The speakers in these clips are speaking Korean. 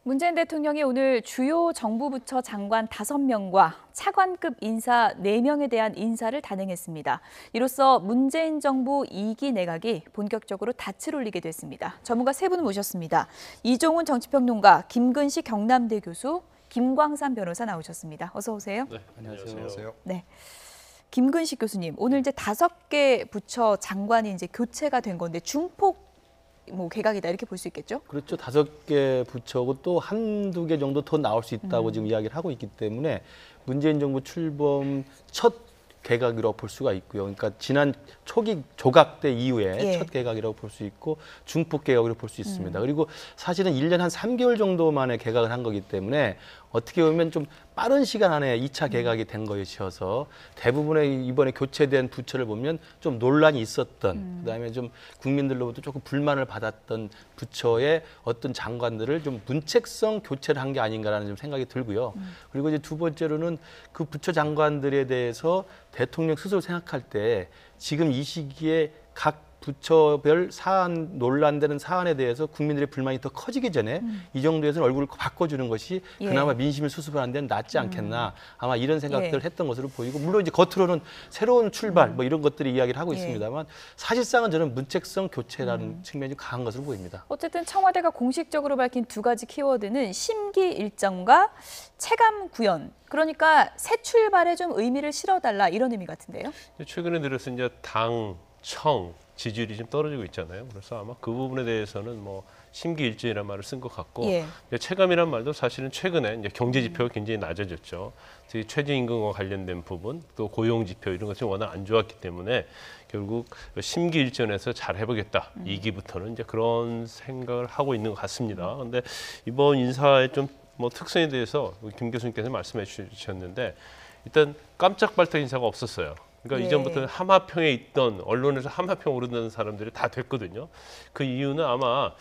문재인 대통령이 오늘 주요 정부 부처 장관 5명과 차관급 인사 4명에 대한 인사를 단행했습니다. 이로써 문재인 정부 2기 내각이 본격적으로 닻을 올리게 됐습니다. 전문가 3분 모셨습니다. 이종훈 정치평론가, 김근식 경남대 교수, 김광삼 변호사 나오셨습니다. 어서 오세요. 네, 안녕하세요. 네. 김근식 교수님, 오늘 이제 5개 부처 장관이 이제 교체가 된 건데 중폭 개각이다 이렇게 볼 수 있겠죠? 그렇죠. 5개 부처고 또 한두 개 정도 더 나올 수 있다고 지금 이야기를 하고 있기 때문에 문재인 정부 출범 첫 개각이라고 볼 수가 있고요. 그러니까 지난 초기 조각 때 이후에 첫 개각이라고 볼 수 있고 중폭 개각으로 볼 수 있습니다. 그리고 사실은 1년 한 3개월 정도 만에 개각을 한 거기 때문에 어떻게 보면 좀 빠른 시간 안에 2차 개각이 된 것이어서 대부분의 이번에 교체된 부처를 보면 좀 논란이 있었던 그다음에 좀 국민들로부터 조금 불만을 받았던 부처의 어떤 장관들을 좀 문책성 교체를 한 게 아닌가라는 좀 생각이 들고요. 그리고 이제 두 번째로는 그 부처 장관들에 대해서 대통령 스스로 생각할 때 지금 이 시기에 각 부처별 사안, 논란되는 사안에 대해서 국민들의 불만이 더 커지기 전에 이 정도에서는 얼굴을 바꿔주는 것이 그나마 민심을 수습하는 데는 낫지 않겠나. 아마 이런 생각들을 했던 것으로 보이고, 물론 이제 겉으로는 새로운 출발 뭐 이런 것들이 이야기를 하고 있습니다만 사실상은 저는 문책성 교체라는 측면이 강한 것으로 보입니다. 어쨌든 청와대가 공식적으로 밝힌 2가지 키워드는 심기 일정과 체감 구현. 그러니까 새 출발에 좀 의미를 실어달라 이런 의미 같은데요. 최근에 들어서 이제 당, 청 지지율이 좀 떨어지고 있잖아요. 그래서 아마 그 부분에 대해서는 뭐 심기일전이라는 말을 쓴 것 같고, 체감이란 말도 사실은 최근에 이제 경제 지표가 굉장히 낮아졌죠. 특히 최저임금과 관련된 부분, 또 고용 지표 이런 것이 워낙 안 좋았기 때문에 결국 심기일전에서 잘 해보겠다. 2기부터는 이제 그런 생각을 하고 있는 것 같습니다. 그런데 이번 인사의 좀 뭐 특성에 대해서 김 교수님께서 말씀해 주셨는데 일단 깜짝발탁 인사가 없었어요. 그러니까 이전부터는 하마평에 있던 언론에서 하마평 오르는 사람들이 다 됐거든요. 그 이유는 아마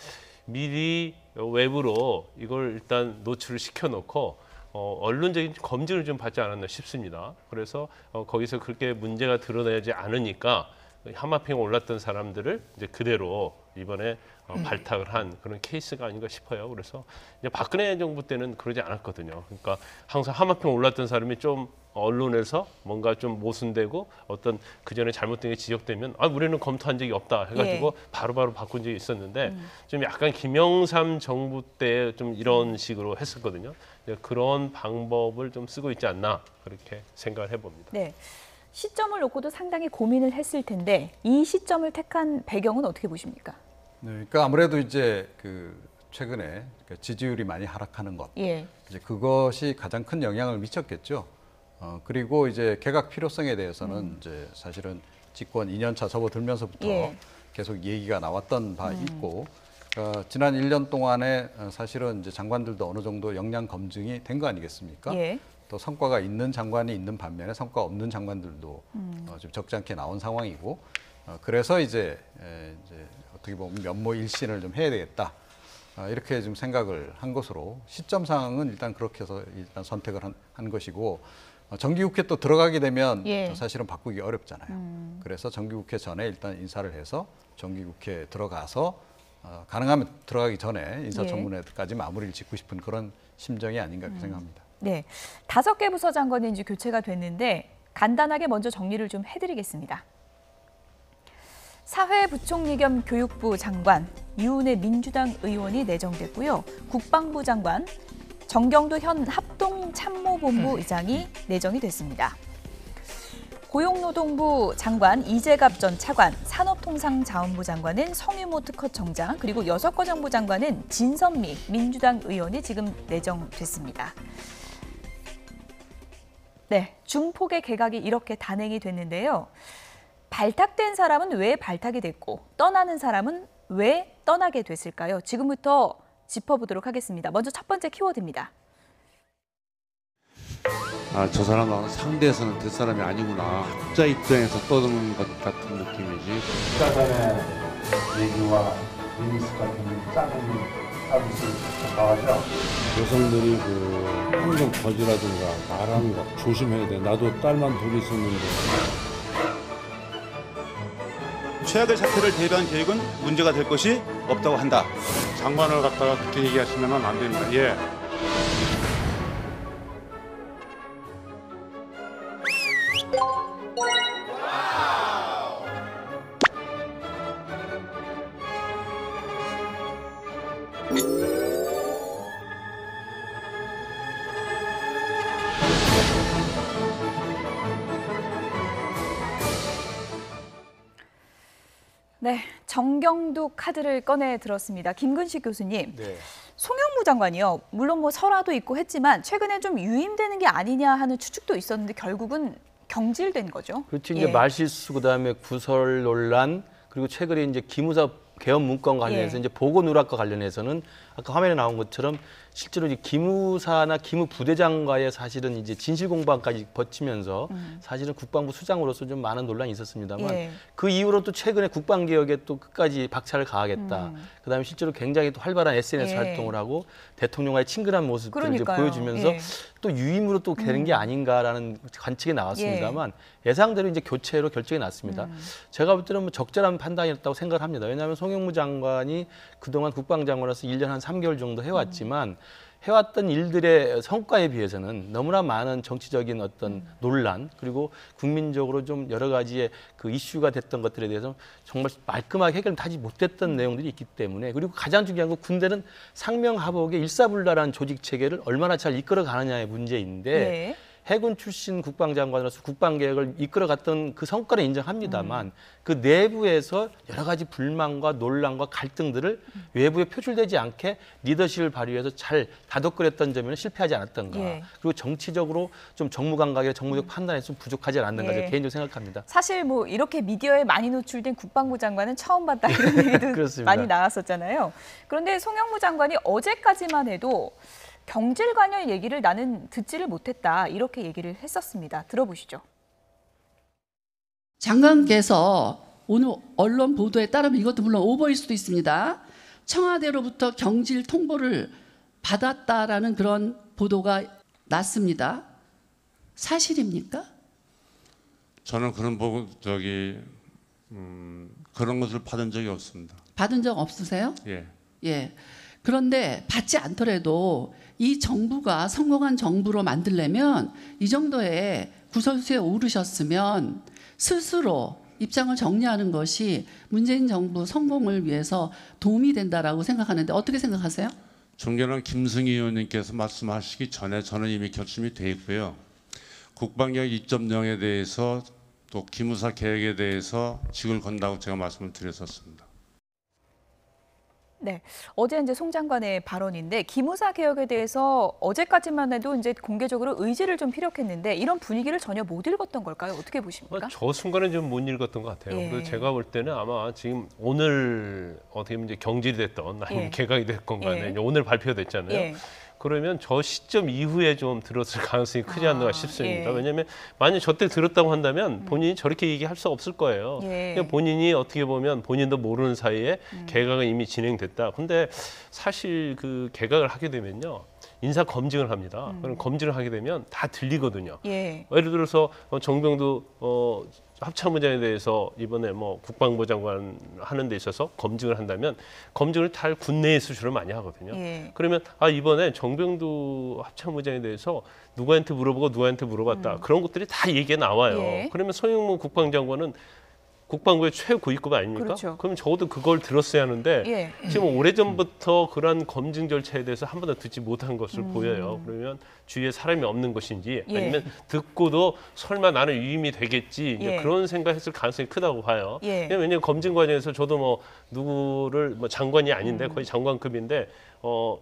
미리 외부로 이걸 일단 노출을 시켜놓고 언론적인 검증을 좀 받지 않았나 싶습니다. 그래서 거기서 그렇게 문제가 드러나지 않으니까 하마평에 올랐던 사람들을 이제 그대로 이번에 발탁을 한 그런 케이스가 아닌가 싶어요. 그래서 이제 박근혜 정부 때는 그러지 않았거든요. 그러니까 항상 하마평 올랐던 사람이 좀 언론에서 뭔가 좀 모순되고 어떤 그전에 잘못된 게 지적되면 우리는 검토한 적이 없다 해가지고 바로바로 바꾼 적이 있었는데 좀 약간 김영삼 정부 때 좀 이런 식으로 했었거든요. 그런 방법을 좀 쓰고 있지 않나 그렇게 생각을 해봅니다. 네. 시점을 놓고도 상당히 고민을 했을 텐데 이 시점을 택한 배경은 어떻게 보십니까? 네, 그러니까 아무래도 이제 최근에 지지율이 많이 하락하는 것, 이제 그것이 가장 큰 영향을 미쳤겠죠. 그리고 이제 개각 필요성에 대해서는 이제 사실은 집권 2년차 접어들면서부터 계속 얘기가 나왔던 바 있고, 지난 1년 동안에 사실은 이제 장관들도 어느 정도 역량 검증이 된 거 아니겠습니까? 또 성과가 있는 장관이 있는 반면에 성과 없는 장관들도 좀 적지 않게 나온 상황이고, 그래서 이제 어떻게 보면 면모일신을 좀 해야 되겠다. 이렇게 좀 생각을 한 것으로 시점상은 일단 그렇게 해서 일단 선택을 한 것이고, 정기국회 또 들어가게 되면 사실은 바꾸기 어렵잖아요. 그래서 정기국회 전에 일단 인사를 해서 정기국회 들어가서 가능하면 들어가기 전에 인사청문회까지 마무리를 짓고 싶은 그런 심정이 아닌가 생각합니다. 네, 5개 부서 장관이 이제 교체가 됐는데 간단하게 먼저 정리를 좀 해드리겠습니다. 사회부총리 겸 교육부 장관 유은혜 민주당 의원이 내정됐고요. 국방부 장관 정경도 현 합동참모본부 의장이 내정이 됐습니다. 고용노동부 장관 이재갑 전 차관, 산업통상자원부 장관은 성유모 특허청장, 그리고 여성가정부 장관은 진선미 민주당 의원이 지금 내정됐습니다. 네, 중폭의 개각이 이렇게 단행이 됐는데요. 발탁된 사람은 왜 발탁이 됐고 떠나는 사람은 왜 떠나게 됐을까요? 지금부터 짚어보도록 하겠습니다. 먼저 첫 번째 키워드입니다. 저 사람하고 상대에서는 뒷사람이 아니구나. 학자 입장에서 떠드는 것 같은 느낌이지. 식사단의 얘기와 미니스 같은 작은 서비스 나가죠. 여성들이 환경 거지라든가 말하는 거 조심해야 돼. 나도 딸만 둘 있었는데. 최악의 사태를 대비한 계획은 문제가 될 것이 없다고 한다. 장관을 갖다가 그렇게 얘기하시면 안 됩니다. 예. 네, 정경두 카드를 꺼내 들었습니다. 김근식 교수님, 네. 송영무 장관이요. 물론 뭐 설화도 있고 했지만 최근에 좀 유임되는 게 아니냐 하는 추측도 있었는데 결국은 경질된 거죠. 그렇죠. 이제 말실수 그다음에 구설 논란 그리고 최근에 이제 기무사 개헌 문건 관련해서 이제 보고 누락과 관련해서는 아까 화면에 나온 것처럼 실제로 이제 기무사나 기무부대장과의 사실은 이제 진실 공방까지 거치면서 사실은 국방부 수장으로서 좀 많은 논란이 있었습니다만 그 이후로 또 최근에 국방개혁에 또 끝까지 박차를 가하겠다. 그다음에 실제로 굉장히 또 활발한 SNS 활동을 하고 대통령과의 친근한 모습들을 이제 보여주면서 또 유임으로 또 되는 게 아닌가라는 관측이 나왔습니다만 예상대로 이제 교체로 결정이 났습니다. 제가 볼 때는 뭐 적절한 판단이었다고 생각을 합니다. 왜냐하면 송영무 장관이 그동안 국방장관으로서 1년 한 3개월 정도 해왔지만 해왔던 일들의 성과에 비해서는 너무나 많은 정치적인 어떤 논란 그리고 국민적으로 좀 여러 가지의 그 이슈가 됐던 것들에 대해서 정말 말끔하게 해결하지 못했던 내용들이 있기 때문에 그리고 가장 중요한 건 군대는 상명하복의 일사불란한 조직 체계를 얼마나 잘 이끌어 가느냐의 문제인데 해군 출신 국방장관으로서 국방개혁을 이끌어갔던 그 성과를 인정합니다만 그 내부에서 여러 가지 불만과 논란과 갈등들을 외부에 표출되지 않게 리더십을 발휘해서 잘 다독거렸던 점에는 실패하지 않았던가. 그리고 정치적으로 좀 정무감각이나 정무적 판단에 좀 부족하지 않았는가 개인적으로 생각합니다. 사실 뭐 이렇게 미디어에 많이 노출된 국방부 장관은 처음 봤다 이런 얘기도 많이 나왔었잖아요. 그런데 송영무 장관이 어제까지만 해도 경질 관련 얘기를 나는 듣지를 못했다 이렇게 얘기를 했었습니다. 들어보시죠. 장관께서 오늘 언론 보도에 따르면 이것도 물론 오버일 수도 있습니다. 청와대로부터 경질 통보를 받았다라는 그런 보도가 났습니다. 사실입니까? 저는 그런 그런 것을 받은 적이 없습니다. 받은 적 없으세요? 예. 예. 그런데 받지 않더라도 이 정부가 성공한 정부로 만들려면 이 정도의 구설수에 오르셨으면 스스로 입장을 정리하는 것이 문재인 정부 성공을 위해서 도움이 된다라고 생각하는데 어떻게 생각하세요? 존경하는 김승희 의원님께서 말씀하시기 전에 저는 이미 결심이 돼 있고요. 국방개혁 2.0에 대해서 또 기무사 개혁에 대해서 직을 건다고 제가 말씀을 드렸었습니다. 네, 어제 이제 송 장관의 발언인데 기무사 개혁에 대해서 어제까지만 해도 이제 공개적으로 의지를 좀 피력했는데 이런 분위기를 전혀 못 읽었던 걸까요? 어떻게 보십니까? 저 순간은 좀 못 읽었던 것 같아요. 그래서 제가 볼 때는 아마 지금 오늘 어떻게 보면 이제 경질이 됐던 아니면 개각이 됐건 간에 오늘 발표됐잖아요. 그러면 저 시점 이후에 좀 들었을 가능성이 크지 않나 싶습니다. 왜냐하면 만약 저때 들었다고 한다면 본인이 저렇게 얘기할 수 없을 거예요. 그냥 본인이 어떻게 보면 본인도 모르는 사이에 개각은 이미 진행됐다. 근데 사실 그 개각을 하게 되면요. 인사 검증을 합니다. 그럼 검증을 하게 되면 다 들리거든요. 예를 들어서 정병두 합참의장에 대해서 이번에 뭐 국방부 장관 하는 데 있어서 검증을 한다면 검증을 다 군내의 수준으로 많이 하거든요. 그러면 이번에 정병두 합참의장에 대해서 누구한테 물어보고 누구한테 물어봤다. 그런 것들이 다 얘기가 나와요. 그러면 송영무 국방장관은 국방부의 최고위급 아닙니까? 그렇죠. 그러면 적어도 그걸 들었어야 하는데 지금 오래전부터 그런 검증 절차에 대해서 한 번도 듣지 못한 것을 보여요. 그러면 주위에 사람이 없는 것인지 아니면 듣고도 설마 나는 유임이 되겠지 이제 그런 생각했을 가능성이 크다고 봐요. 왜냐하면 검증 과정에서 저도 뭐 누구를 뭐 장관이 아닌데 거의 장관급인데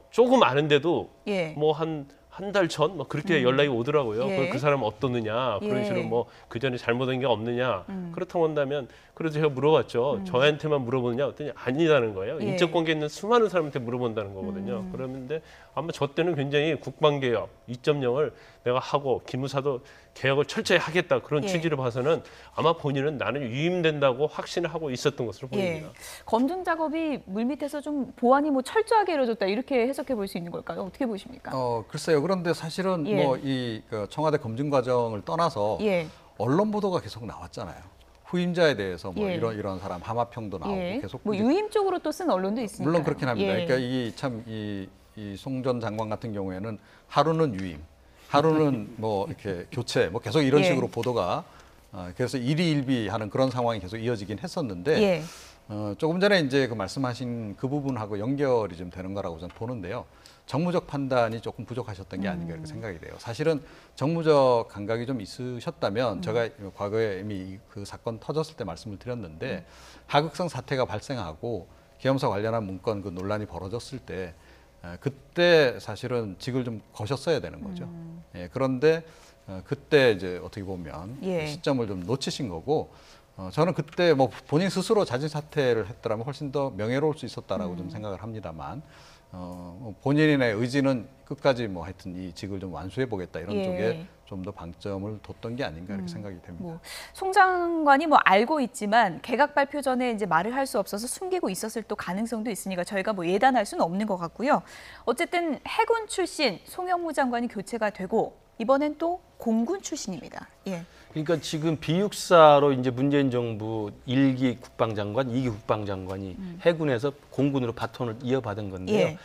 조금 아는데도 뭐 한 달 전 뭐 그렇게 연락이 오더라고요. 그 사람 어떻느냐 그런 식으로 뭐 그 전에 잘못한 게 없느냐 그렇다고 한다면 그래서 제가 물어봤죠. 저한테만 물어보느냐 그랬더니 아니다는 거예요. 인적 관계 있는 수많은 사람한테 물어본다는 거거든요. 그런데 아마 저 때는 굉장히 국방개혁 2.0을 내가 하고 기무사도 개혁을 철저히 하겠다 그런 취지로 봐서는 아마 본인은 나는 유임된다고 확신을 하고 있었던 것으로 보입니다. 검증 작업이 물밑에서 좀 보완이 뭐 철저하게 이루어졌다 이렇게 해석해 볼 수 있는 걸까요? 어떻게 보십니까? 글쎄요. 그런데 사실은 뭐 이 청와대 검증 과정을 떠나서 언론 보도가 계속 나왔잖아요. 후임자에 대해서 뭐 예. 이런 사람 하마평도 나오고 예. 계속 뭐 유임 쪽으로 또 쓴 언론도 있으니까. 물론 그렇긴 합니다. 예. 그러니까 이 송 전 장관 같은 경우에는 하루는 유임, 하루는 뭐 이렇게 교체, 뭐 계속 이런 예. 식으로 보도가 그래서 일희일비하는 그런 상황이 계속 이어지긴 했었는데 예. 조금 전에 이제 그 말씀하신 그 부분하고 연결이 좀 되는 거라고 저는 보는데요. 정무적 판단이 조금 부족하셨던 게 아닌가 이렇게 생각이 돼요. 사실은 정무적 감각이 좀 있으셨다면 제가 과거에 이미 그 사건 터졌을 때 말씀을 드렸는데 하극상 사태가 발생하고 계엄사 관련한 문건 그 논란이 벌어졌을 때 그때 사실은 직을 좀 거셨어야 되는 거죠. 예, 그런데 그때 이제 어떻게 보면 예. 시점을 좀 놓치신 거고 저는 그때 뭐 본인 스스로 자진 사퇴를 했더라면 훨씬 더 명예로울 수 있었다라고 좀 생각을 합니다만 본인의 의지는 끝까지 뭐 하여튼 이 직을 좀 완수해 보겠다 이런 예. 쪽에 좀 더 방점을 뒀던 게 아닌가 이렇게 생각이 됩니다. 뭐 송 장관이 뭐 알고 있지만 개각 발표 전에 이제 말을 할 수 없어서 숨기고 있었을 또 가능성도 있으니까 저희가 뭐 예단할 수는 없는 것 같고요. 어쨌든 해군 출신 송영무 장관이 교체가 되고 이번엔 또 공군 출신입니다. 예. 그러니까 지금 비육사로 이제 문재인 정부 1기 국방장관, 2기 국방장관이 해군에서 공군으로 바톤을 이어받은 건데요. 예.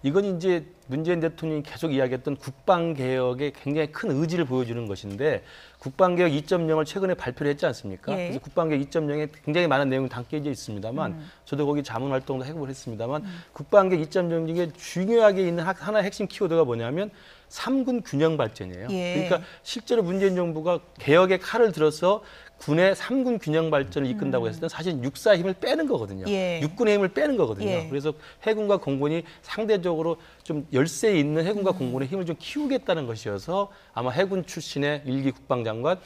이건 이제 문재인 대통령이 계속 이야기했던 국방개혁에 굉장히 큰 의지를 보여주는 것인데 국방개혁 2.0을 최근에 발표를 했지 않습니까? 예. 그래서 국방개혁 2.0에 굉장히 많은 내용이 담겨져 있습니다만 저도 거기 자문 활동도 해보고 했습니다만 국방개혁 2.0 중에 중요하게 있는 하나의 핵심 키워드가 뭐냐면 3군 균형 발전이에요. 예. 그러니까 실제로 문재인 정부가 개혁의 칼을 들어서 군의 3군 균형 발전을 이끈다고 했을 때 사실 육사의 힘을 빼는 거거든요. 예. 육군의 힘을 빼는 거거든요. 예. 그래서 해군과 공군이 상대적으로 좀 열세 있는 해군과 공군의 힘을 좀 키우겠다는 것이어서 아마 해군 출신의 1기 국방장관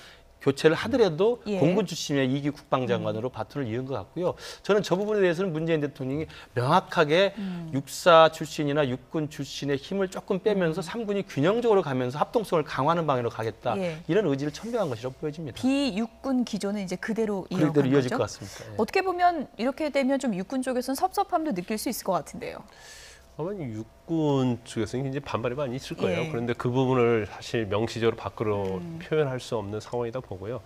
교체를 하더라도 예. 공군 출신의 2기 국방장관으로 바톤을 이은 것 같고요. 저는 저 부분에 대해서는 문재인 대통령이 명확하게 육사 출신이나 육군 출신의 힘을 조금 빼면서 3군이 균형적으로 가면서 합동성을 강화하는 방향으로 가겠다. 예. 이런 의지를 천명한 것이라고 보여집니다. 비육군 기조는 이제 그대로 이어간 그대로 이어질 거죠? 것 같습니다. 예. 어떻게 보면 이렇게 되면 좀 육군 쪽에서는 섭섭함도 느낄 수 있을 것 같은데요. 아마 육군 쪽에서는 굉장히 반발이 많이 있을 거예요. 예. 그런데 그 부분을 사실 명시적으로 밖으로 표현할 수 없는 상황이다 보고요.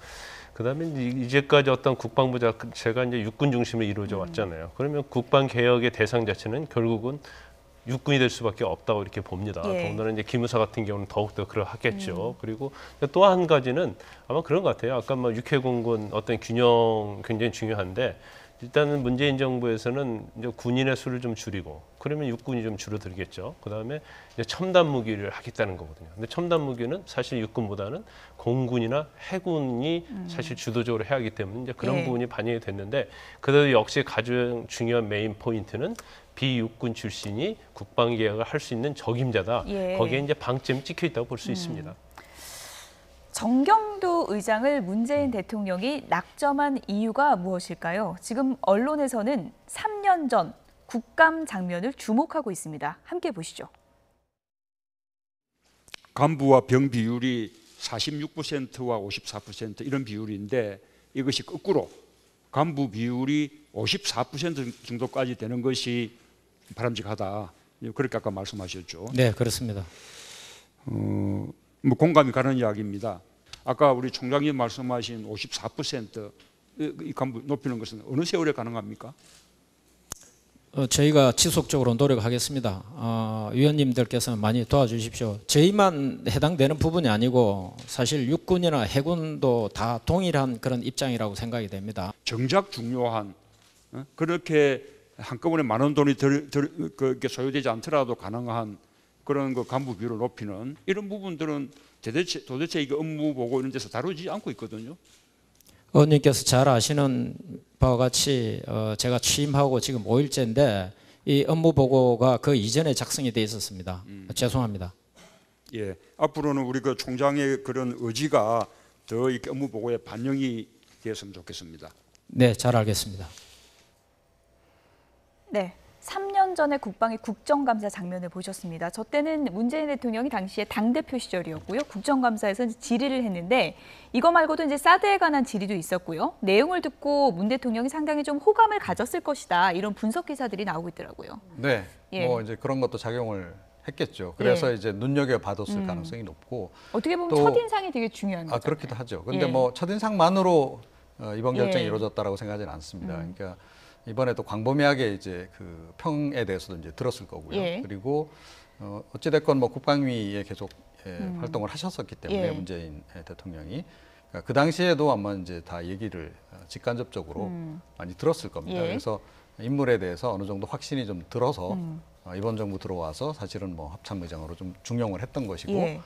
그다음에 이제까지 어떤 국방부 자체가 이제 육군 중심으로 이루어져 왔잖아요. 그러면 국방 개혁의 대상 자체는 결국은 육군이 될 수밖에 없다고 이렇게 봅니다. 예. 더군다나 이제 기무사 같은 경우는 더욱더 그러하겠죠. 그리고 또 한 가지는 아마 그런 것 같아요. 아까 뭐 육해공군 어떤 균형 굉장히 중요한데 일단은 문재인 정부에서는 이제 군인의 수를 좀 줄이고 그러면 육군이 좀 줄어들겠죠. 그다음에 이제 첨단 무기를 하겠다는 거거든요. 근데 첨단 무기는 사실 육군보다는 공군이나 해군이 사실 주도적으로 해야 하기 때문에 이제 그런 예. 부분이 반영이 됐는데 그래도 역시 가장 중요한 메인 포인트는 비육군 출신이 국방 개혁을 할 수 있는 적임자다. 예. 거기에 이제 방점이 찍혀 있다고 볼 수 있습니다. 정경도 의장을 문재인 대통령이 낙점한 이유가 무엇일까요? 지금 언론에서는 3년 전 국감 장면을 주목하고 있습니다. 함께 보시죠. 간부와 병 비율이 46%와 54% 이런 비율인데 이것이 거꾸로 간부 비율이 54% 정도까지 되는 것이 바람직하다. 그렇게 아까 말씀하셨죠. 네, 그렇습니다. 뭐 공감이 가는 이야기입니다. 아까 우리 총장님 말씀하신 54%이 간부 높이는 것은 어느 세월에 가능합니까? 저희가 지속적으로 노력하겠습니다. 위원님들께서 많이 도와주십시오. 저희만 해당되는 부분이 아니고 사실 육군이나 해군도 다 동일한 그런 입장이라고 생각이 됩니다. 정작 중요한 그렇게 한꺼번에 많은 돈이 그렇게 소요되지 않더라도 가능한 그런 그 간부 비율을 높이는 이런 부분들은 도대체 이게 업무 보고 이런 데서 다루지 않고 있거든요. 의원님께서 잘 아시는 바와 같이 제가 취임하고 지금 5일째인데 이 업무 보고가 그 이전에 작성이 돼 있었습니다. 죄송합니다. 예, 앞으로는 우리 그 총장의 그런 의지가 더 이렇게 업무 보고에 반영이 되었으면 좋겠습니다. 네, 잘 알겠습니다. 네. 3년 전에 국방의 국정감사 장면을 보셨습니다. 저 때는 문재인 대통령이 당시에 당대표 시절이었고요. 국정감사에서 질의를 했는데 이거 말고도 이제 사드에 관한 질의도 있었고요. 내용을 듣고 문 대통령이 상당히 좀 호감을 가졌을 것이다. 이런 분석 기사들이 나오고 있더라고요. 네, 예. 뭐 이제 그런 것도 작용을 했겠죠. 그래서 예. 이제 눈여겨봐뒀을 가능성이 높고 어떻게 보면 또- 첫인상이 되게 중요한 거죠. 그렇기도 하죠. 근데 예. 뭐 첫인상만으로 이번 결정이 예. 이루어졌다라고 생각하지는 않습니다. 그러니까 이번에도 광범위하게 이제 그 평에 대해서도 이제 들었을 거고요. 예. 그리고 어찌됐건 뭐 국방위에 계속 활동을 하셨었기 때문에 예. 문재인 대통령이 그러니까 그 당시에도 아마 이제 다 얘기를 직간접적으로 많이 들었을 겁니다. 예. 그래서 인물에 대해서 어느 정도 확신이 좀 들어서 이번 정부 들어와서 사실은 뭐 합참의장으로 좀 중용을 했던 것이고 예.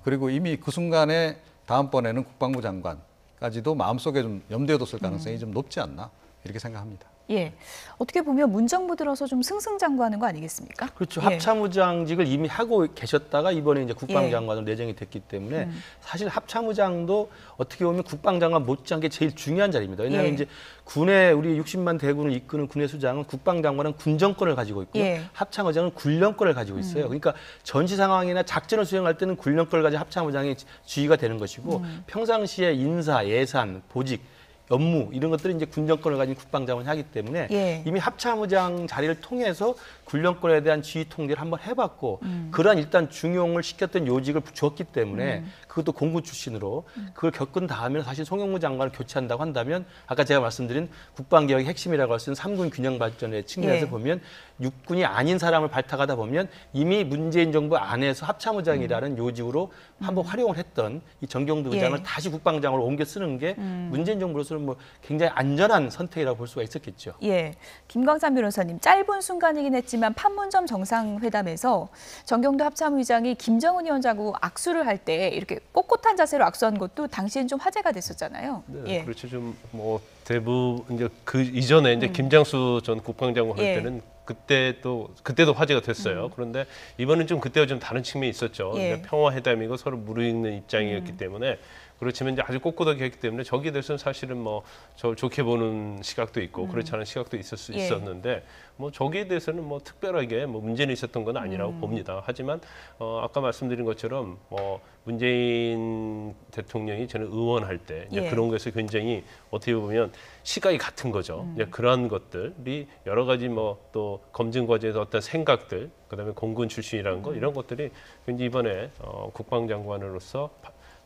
그리고 이미 그 순간에 다음번에는 국방부 장관까지도 마음속에 좀 염두에 뒀을 가능성이 좀 높지 않나 이렇게 생각합니다. 예. 어떻게 보면 문정부 들어서 좀 승승장구하는 거 아니겠습니까? 그렇죠. 예. 합참의장직을 이미 하고 계셨다가 이번에 이제 국방장관으로 내정이 됐기 때문에 사실 합참의장도 어떻게 보면 국방장관 못지않게 제일 중요한 자리입니다. 왜냐하면 예. 이제 군의 우리 60만 대군을 이끄는 군의 수장은 국방장관은 군정권을 가지고 있고요. 예. 합참의장은 군령권을 가지고 있어요. 그러니까 전시 상황이나 작전을 수행할 때는 군령권을 가진 합참의장이 지휘가 되는 것이고 평상시에 인사, 예산, 보직 업무 이런 것들이 이제 군정권을 가진 국방장관이 하기 때문에 예. 이미 합참의장 자리를 통해서 군령권에 대한 지휘 통제를 한번 해봤고 그러한 일단 중용을 시켰던 요직을 줬기 때문에 그것도 공군 출신으로 그걸 겪은 다음에 사실 송영무 장관을 교체한다고 한다면 아까 제가 말씀드린 국방개혁의 핵심이라고 할 수 있는 3군 균형 발전의 측면에서 예. 보면 육군이 아닌 사람을 발탁하다 보면 이미 문재인 정부 안에서 합참의장이라는 요직으로 한번 활용을 했던 이 정경두 의장을 예. 다시 국방장으로 옮겨 쓰는 게 문재인 정부로서는 뭐 굉장히 안전한 선택이라고 볼 수가 있었겠죠. 예, 김광삼 변호사님, 짧은 순간이긴 했지만 판문점 정상회담에서 정경도 합참의장이 김정은 위원장하고 악수를 할 때 이렇게 꼿꼿한 자세로 악수한 것도 당시엔 좀 화제가 됐었잖아요. 네, 예. 그렇죠. 좀 뭐 대부분 이제 그 이전에 이제 김장수 전 국방장관 할 예. 때는 그때도 화제가 됐어요. 그런데 이번엔 좀 그때와 좀 다른 측면이 있었죠. 예. 이제 평화회담이고 서로 무르익는 입장이었기 때문에 그렇지만 이제 아주 꼿꼿하게 했기 때문에 저기에 대해서는 사실은 뭐 저를 좋게 보는 시각도 있고 그렇지 않은 시각도 있을 수 예. 있었는데 뭐 저기에 대해서는 뭐 특별하게 뭐 문제는 있었던 건 아니라고 봅니다. 하지만 아까 말씀드린 것처럼 뭐 문재인 대통령이 저는 의원할 때 이제 예. 그런 것에서 굉장히 어떻게 보면 시각이 같은 거죠. 이제 그러한 것들이 여러 가지 뭐 또 검증 과정에서 어떤 생각들, 그다음에 공군 출신이라는 거 이런 것들이 굉장히 이번에 국방장관으로서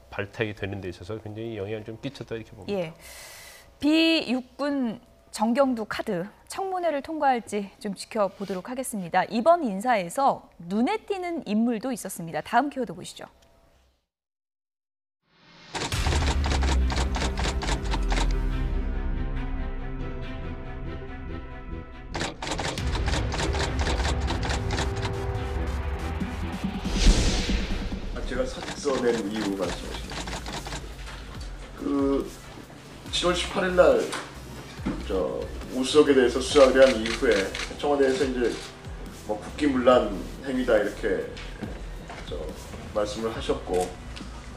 발탁이 되는 데 있어서 굉장히 영향을 좀 끼쳤다 이렇게 봅니다. 예. 비육군 정경두 카드 청문회를 통과할지 좀 지켜보도록 하겠습니다. 이번 인사에서 눈에 띄는 인물도 있었습니다. 다음 키워드 보시죠. 제가 사직서 낸 이유 말씀하시죠. 그 7월 18일 날 우수석에 대해서 수사를 한 이후에 청와대에서 이제 뭐 국기문란 행위다 이렇게 말씀을 하셨고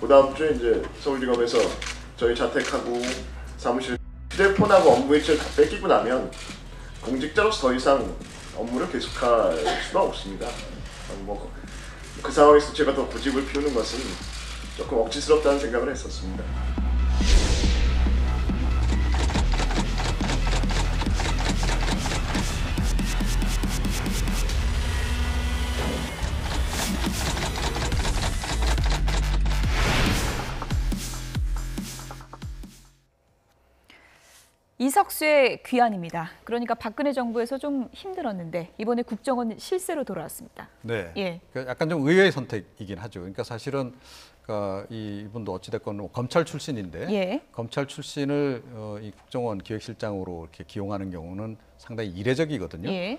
그 다음 주에 이제 서울지검에서 저희 자택하고 사무실 휴대폰하고 업무 일지를 다 뺏기고 나면 공직자로서 더 이상 업무를 계속할 수가 없습니다. 그 상황에서 제가 더 고집을 피우는 것은 조금 억지스럽다는 생각을 했었습니다. 이석수의 귀환입니다. 그러니까 박근혜 정부에서 좀 힘들었는데 이번에 국정원 실세로 돌아왔습니다. 네. 예. 약간 좀 의외의 선택이긴 하죠. 그러니까 사실은 이분도 어찌됐건 검찰 출신인데 예. 검찰 출신을 이 국정원 기획실장으로 이렇게 기용하는 경우는 상당히 이례적이거든요. 예.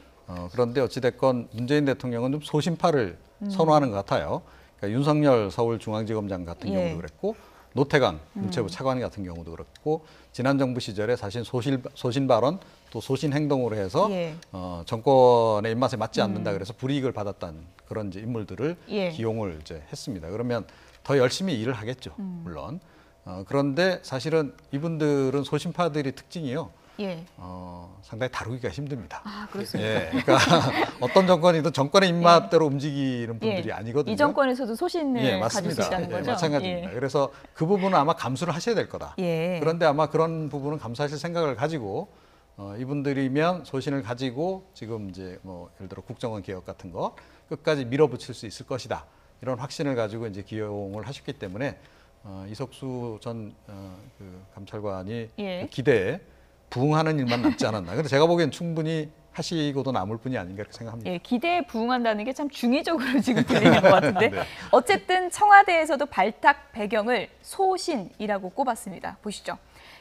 그런데 어찌됐건 문재인 대통령은 좀 소신파를 선호하는 것 같아요. 그러니까 윤석열 서울중앙지검장 같은 예. 경우도 그랬고 노태강 문체부 차관 같은 경우도 그렇고 지난 정부 시절에 사실 소신 발언 또 소신 행동으로 해서 예. 정권의 입맛에 맞지 않는다 그래서 불이익을 받았던 그런 이제 인물들을 예. 기용을 이제 했습니다. 그러면 더 열심히 일을 하겠죠, 물론. 그런데 사실은 이분들은 소신파들의 특징이요. 예. 상당히 다루기가 힘듭니다. 아, 그렇습니까? 예, 그러니까 어떤 정권이든 정권의 입맛대로 움직이는 분들이 아니거든요. 이 정권에서도 소신을 가질 수 있다는 거죠? 마찬가지입니다. 그래서 그 부분은 아마 감수를 하셔야 될 거다. 예. 그런데 아마 그런 부분은 감수하실 생각을 가지고 이분들이면 소신을 가지고 지금 이제 뭐 예를 들어 국정원 개혁 같은 거 끝까지 밀어붙일 수 있을 것이다. 이런 확신을 가지고 이제 기용을 하셨기 때문에 이석수 전 그 감찰관이 예. 기대에 부응하는 일만 남지 않았나. 근데 제가 보기엔 충분히 하시고도 남을 뿐이 아닌가 이렇게 생각합니다. 예, 기대에 부응한다는 게 참 중의적으로 지금 들리는 것 같은데 네. 어쨌든 청와대에서도 발탁 배경을 소신이라고 꼽았습니다. 보시죠.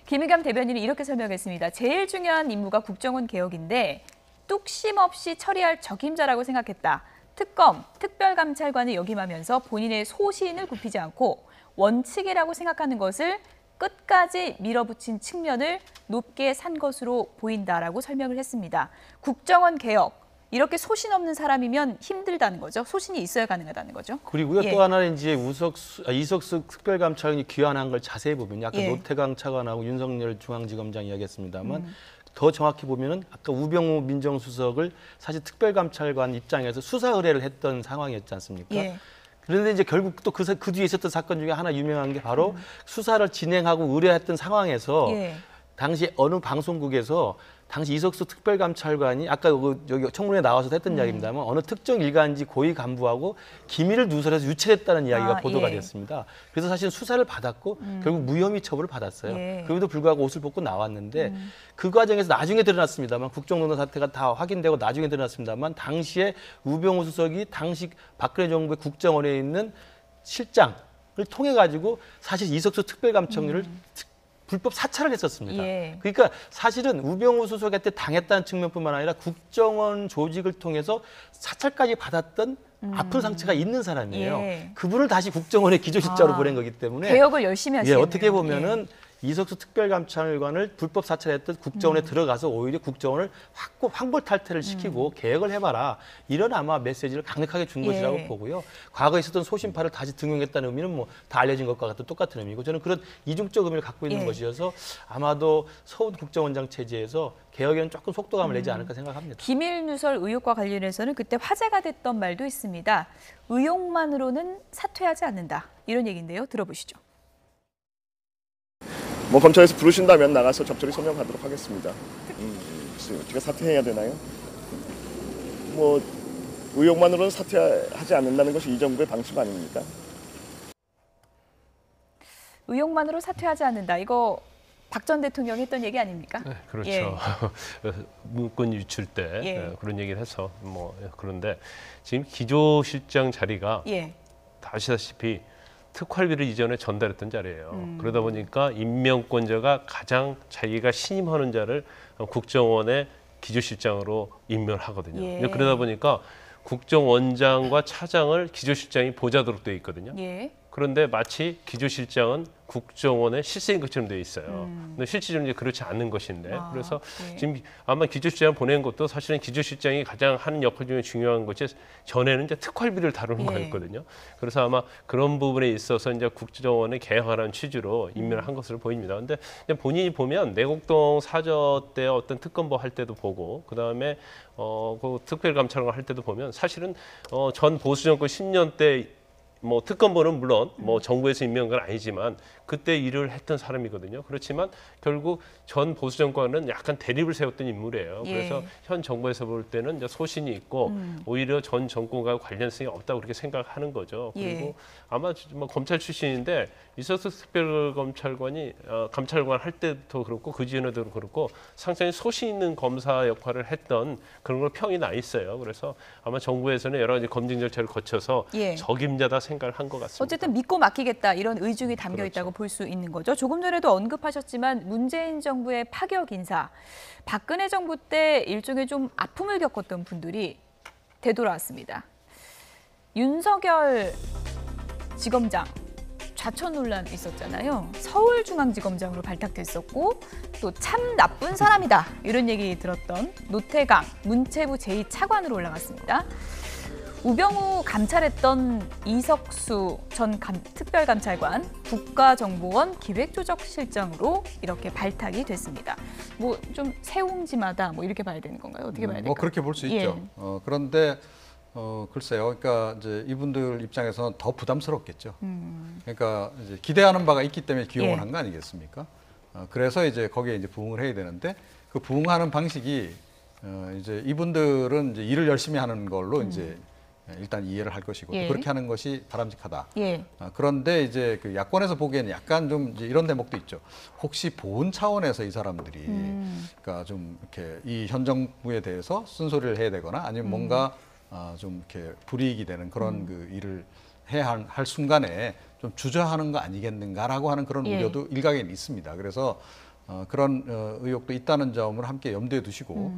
김의겸 대변인이 이렇게 설명했습니다. 제일 중요한 임무가 국정원 개혁인데 뚝심 없이 처리할 적임자라고 생각했다. 특검, 특별감찰관을 역임하면서 본인의 소신을 굽히지 않고 원칙이라고 생각하는 것을 끝까지 밀어붙인 측면을 높게 산 것으로 보인다라고 설명을 했습니다. 국정원 개혁, 이렇게 소신 없는 사람이면 힘들다는 거죠. 소신이 있어야 가능하다는 거죠. 그리고요, 예. 또 하나는 이제 이석수 특별감찰관이 귀환한 걸 자세히 보면요. 아까 예. 노태강 차관하고 윤석열 중앙지검장 이야기했습니다만 더 정확히 보면은 아까 우병우 민정수석을 사실 특별감찰관 입장에서 수사 의뢰를 했던 상황이었지 않습니까? 예. 그런데 이제 결국 또 그 뒤에 있었던 사건 중에 하나 유명한 게 바로 수사를 진행하고 의뢰했던 상황에서 예. 당시 어느 방송국에서 당시 이석수 특별감찰관이 아까 여기 청문회에 나와서 했던 이야기입니다만 어느 특정 일간지 고위 간부하고 기밀을 누설해서 유출했다는 이야기가 보도가 예. 됐습니다. 그래서 사실 수사를 받았고 결국 무혐의 처벌을 받았어요. 예. 그럼에도 불구하고 옷을 벗고 나왔는데 그 과정에서 나중에 드러났습니다만 국정농단 사태가 다 확인되고 나중에 드러났습니다만 당시에 우병우 수석이 당시 박근혜 정부의 국정원에 있는 실장을 통해 가지고 사실 이석수 특별감찰관을 불법 사찰을 했었습니다. 예. 그러니까 사실은 우병우 수석한테 당했다는 측면뿐만 아니라 국정원 조직을 통해서 사찰까지 받았던 아픈 상처가 있는 사람이에요. 예. 그분을 다시 국정원의 기조실장으로 보낸 거기 때문에 개혁을 열심히 하시네요. 어떻게 보면은 이석수 특별감찰관을 불법 사찰했던 국정원에 들어가서 오히려 국정원을 황골탈퇴를 시키고 개혁을 해봐라. 이런 아마 메시지를 강력하게 준 것이라고 보고요. 과거에 있었던 소신파를 다시 등용했다는 의미는 뭐 다 알려진 것과 같은 똑같은 의미고 저는 그런 이중적 의미를 갖고 있는 것이어서 아마도 서훈 국정원장 체제에서 개혁에는 조금 속도감을 내지 않을까 생각합니다. 기밀 누설 의혹과 관련해서는 그때 화제가 됐던 말도 있습니다. 의혹만으로는 사퇴하지 않는다. 이런 얘기인데요. 들어보시죠. 뭐 검찰에서 부르신다면 나가서 적절히 소명하도록 하겠습니다. 제가 사퇴해야 되나요? 뭐 의혹만으로는 사퇴하지 않는다는 것이 이 정부의 방식 아닙니까? 의혹만으로 사퇴하지 않는다. 이거 박 전 대통령이 했던 얘기 아닙니까? 네, 그렇죠. 예. 문건 유출 때 예. 그런 얘기를 해서 뭐 그런데 지금 기조실장 자리가 아시다시피 특활비를 이전에 전달했던 자리예요. 그러다 보니까 임명권자가 가장 자기가 신임하는 자를 국정원의 기조실장으로 임명하거든요. 예. 그러다 보니까 국정원장과 차장을 기조실장이 보좌도록 되어 있거든요. 예. 그런데 마치 기조실장은 국정원의 실세인 것처럼 되어 있어요. 근데 실질적으로 이제 그렇지 않은 것인데 그래서 지금 아마 기조실장 보낸 것도 사실은 기조실장이 가장 하는 역할 중에 중요한 것이 전에는 이제 특활비를 다루는 거였거든요. 그래서 아마 그런 부분에 있어서 이제 국정원의 개혁하라는 취지로 임명을 한 것으로 보입니다. 근데 본인이 보면 내곡동 사저 때 어떤 특검보 할 때도 보고 그다음에 그 특별감찰관 할 때도 보면 사실은 전 보수 정권 10년 때 뭐 특검보는 물론 뭐 정부에서 임명한 건 아니지만 그때 일을 했던 사람이거든요. 그렇지만 결국 전 보수 정권은 약간 대립을 세웠던 인물이에요. 그래서 현 정부에서 볼 때는 이제 소신이 있고 오히려 전 정권과 관련성이 없다고 그렇게 생각하는 거죠. 그리고 아마 뭐 검찰 출신인데 이석수 특별검찰관이 감찰관 할 때도 그렇고 그 전에도 그렇고 상당히 소신 있는 검사 역할을 했던 그런 걸 평이 나 있어요. 그래서 아마 정부에서는 여러 가지 검증 절차를 거쳐서 적임자다 생각을 한 것 같습니다. 어쨌든 믿고 맡기겠다 이런 의중이 담겨 있다고 볼 수 있는 거죠. 조금 전에도 언급하셨지만 문재인 정부의 파격 인사, 박근혜 정부 때 일종의 좀 아픔을 겪었던 분들이 되돌아왔습니다. 윤석열 지검장 좌천 논란 있었잖아요. 서울중앙지검장으로 발탁됐었고 또 참 나쁜 사람이다 이런 얘기 들었던 노태강 문체부 제2차관으로 올라갔습니다. 우병우 감찰했던 이석수 전 특별감찰관 국가정보원 기획조정실장으로 이렇게 발탁이 됐습니다. 뭐 좀 새옹지마다 뭐 이렇게 봐야 되는 건가요? 어떻게 봐야 될까요? 뭐 그렇게 볼 수 있죠. 그런데 글쎄요. 그러니까 이제 이분들 입장에서는 더 부담스럽겠죠. 그러니까 이제 기대하는 바가 있기 때문에 기용을 한 거 아니겠습니까? 그래서 이제 거기에 이제 부응을 해야 되는데 그 부응하는 방식이 이제 이분들은 이제 일을 열심히 하는 걸로 이제 일단 이해를 할 것이고 예. 또 그렇게 하는 것이 바람직하다. 예. 그런데 이제 그 야권에서 보기에는 약간 좀 이제 이런 대목도 있죠. 혹시 보훈 차원에서 이 사람들이 그러니까 좀 이렇게 이 현 정부에 대해서 쓴소리를 해야 되거나 아니면 뭔가 좀 이렇게 불이익이 되는 그런 그 일을 해야 할 순간에 좀 주저하는 거 아니겠는가라고 하는 그런 예. 우려도 일각에는 있습니다. 그래서 그런 의혹도 있다는 점을 함께 염두에 두시고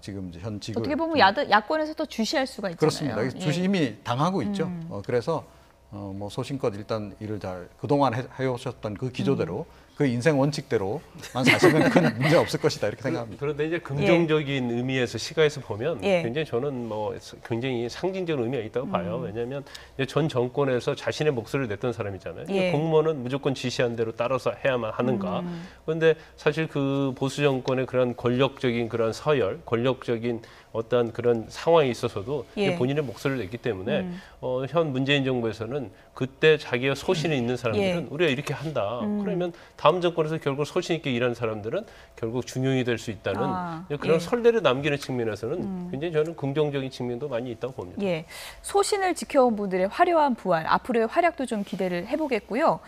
지금 이제 현 직을 어떻게 보면 야권에서도 주시할 수가 있잖아요. 그렇습니다. 주시 예. 이미 당하고 있죠. 그래서 뭐 소신껏 일단 일을 잘 그동안 해오셨던 그 기조대로 그 인생 원칙대로만 사시면 큰 문제 없을 것이다 이렇게 생각합니다. 그런데 이제 긍정적인 의미에서 시가에서 보면 예. 굉장히 저는 뭐 굉장히 상징적인 의미가 있다고 봐요. 왜냐하면 이제 전 정권에서 자신의 목소리를 냈던 사람이잖아요. 예. 공무원은 무조건 지시한 대로 따라서 해야만 하는가. 그런데 사실 그 보수 정권의 그런 권력적인 그런 서열, 권력적인 어떤 그런 상황에 있어서도 예. 본인의 목소리를 냈기 때문에 현 문재인 정부에서는 그때 자기가 소신이 있는 사람들은 예. 우리가 이렇게 한다. 그러면 다음 정권에서 결국 소신 있게 일하는 사람들은 결국 중용이 될 수 있다는 그런 예. 선례를 남기는 측면에서는 굉장히 저는 긍정적인 측면도 많이 있다고 봅니다. 예. 소신을 지켜온 분들의 화려한 부활, 앞으로의 활약도 좀 기대를 해보겠고요.